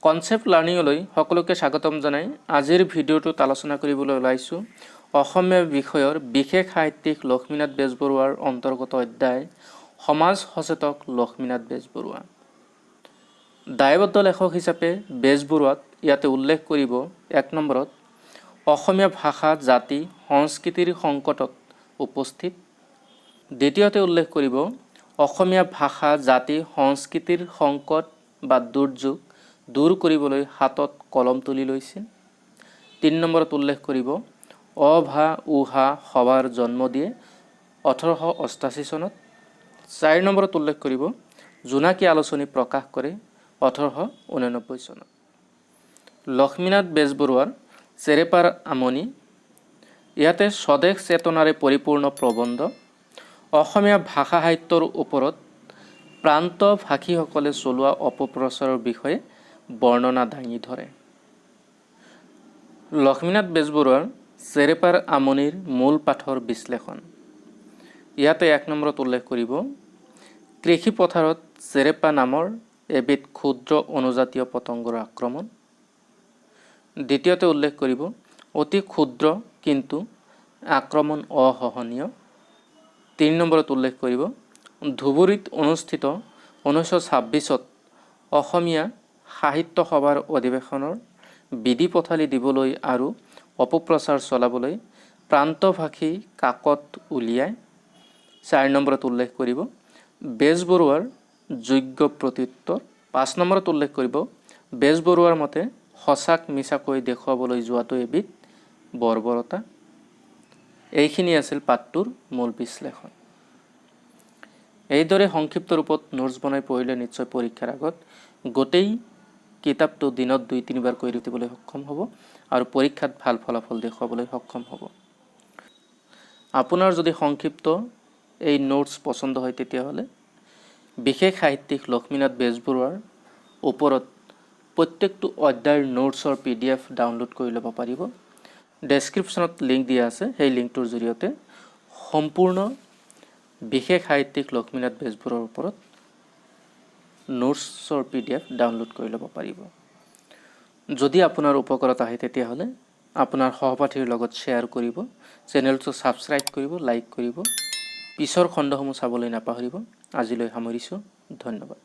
Concept লাৰ্ণিঙলৈ সকলোকে স্বাগতম জনাই আজিৰ ভিডিঅ'টোত আলোচনা কৰিবলৈ ওলাইছোঁ অসমীয়া বিষয়ৰ বিশেষ সাহিত্যিক লক্ষ্মীনাথ বেজবৰুৱাৰ অন্তৰ্গত অধ্যায় সমাজ সচেতক লক্ষ্মীনাথ বেজবৰুৱা। দায়বদ্ধ লেখক হিচাপে বেজবৰুৱাক ইয়াতে উল্লেখ কৰিব ১ নম্বৰত অসমীয়া ভাষা জাতি সংস্কৃতিৰ সংকটত উপস্থিত। দ্বিতীয়তে উল্লেখ কৰিব অসমীয়া ভাষা জাতি সংস্কৃতিৰ সংকট বা দুৰ্যোগ দূৰ কৰিবলৈ হাতত কলম তুলি লৈছিল। ৩ নম্বৰত উল্লেখ কৰিব অভা উহা সভাৰ জন্ম দিয়ে ১৮৮৮ চনত। ৪ নম্বৰত উল্লেখ কৰিব জোনাকী আলোচনী প্ৰকাশ কৰে ১৮৮৯ চনত। লক্ষ্মীনাথ বেজবৰুৱাৰ চেৰেপাৰ আমনি, ইয়াতে স্বদেশ চেতনাৰে পৰিপূৰ্ণ প্ৰবন্ধ অসমীয়া ভাষা সাহিত্যৰ ওপৰত প্ৰান্ত ভাষীসকলে চলোৱা অপপ্ৰচাৰৰ বিষয়ে বৰ্ণনা দাঙি ধৰে। লক্ষ্মীনাথ বেজবৰুৱাৰ চেৰেপাৰ আমনিৰ মূল পাঠৰ বিশ্লেষণ, ইয়াতে ১ নম্বৰত উল্লেখ কৰিব কৃষি পথাৰত চেৰেপা নামৰ এবিধ ক্ষুদ্ৰ অনুজাতীয় পতংগৰ আক্ৰমণ। দ্বিতীয়তে উল্লেখ কৰিব অতি ক্ষুদ্ৰ কিন্তু আক্ৰমণ অসহনীয়। ৩ নম্বৰত উল্লেখ কৰিব ধুবুৰীত অনুষ্ঠিত ১৯২৬ত অসমীয়া সাহিত্য সভাৰ অধিৱেশনৰ বিধি পথালি দিবলৈ আৰু অপপ্ৰচাৰ চলাবলৈ প্ৰান্তভাষী কাকত উলিয়ায়। ৪ নম্বৰত উল্লেখ কৰিব বেজবৰুৱাৰ যোগ্য প্ৰত্যুত্তৰ। ৫ নম্বৰত উল্লেখ কৰিব বেজবৰুৱাৰ মতে সঁচাক মিছাকৈ দেখুৱাবলৈ যোৱাটো এবিধ বৰ্বৰতা। এইখিনি আছিল পাঠটোৰ মূল বিশ্লেষণ। এইদৰে সংক্ষিপ্ত ৰূপত নোটছ বনাই পঢ়িলে নিশ্চয় পৰীক্ষাৰ আগত গোটেই কিতাপটো দিনত ২-৩ বাৰ কৰি দিবলৈ সক্ষম হ'ব আৰু পৰীক্ষাত ভাল ফলাফল দেখুৱাবলৈ সক্ষম হ'ব। আপোনাৰ যদি সংক্ষিপ্ত এই নোটছ পচন্দ হয় তেতিয়াহ'লে বিশেষ সাহিত্যিক লক্ষ্মীনাথ বেজবৰুৱাৰ ওপৰত প্ৰত্যেকটো অধ্যায়ৰ নোটছৰ PDF ডাউনলোড কৰি ল'ব পাৰিব। ডেছক্ৰিপশ্যনত লিংক দিয়া আছে, সেই লিংকটোৰ জৰিয়তে সম্পূৰ্ণ বিশেষ সাহিত্যিক লক্ষ্মীনাথ বেজবৰুৱাৰ ওপৰত নোটছৰ PDF ডাউনলোড কৰি ল'ব পাৰিব। যদি আপোনাৰ উপকাৰত আহে তেতিয়াহ'লে আপোনাৰ সহপাঠীৰ লগত শ্বেয়াৰ কৰিব, চেনেলটো ছাবস্ক্ৰাইব কৰিব, লাইক কৰিব। পিছৰ খণ্ডসমূহ চাবলৈ নাপাহৰিব। আজিলৈ সামৰিছোঁ, ধন্যবাদ।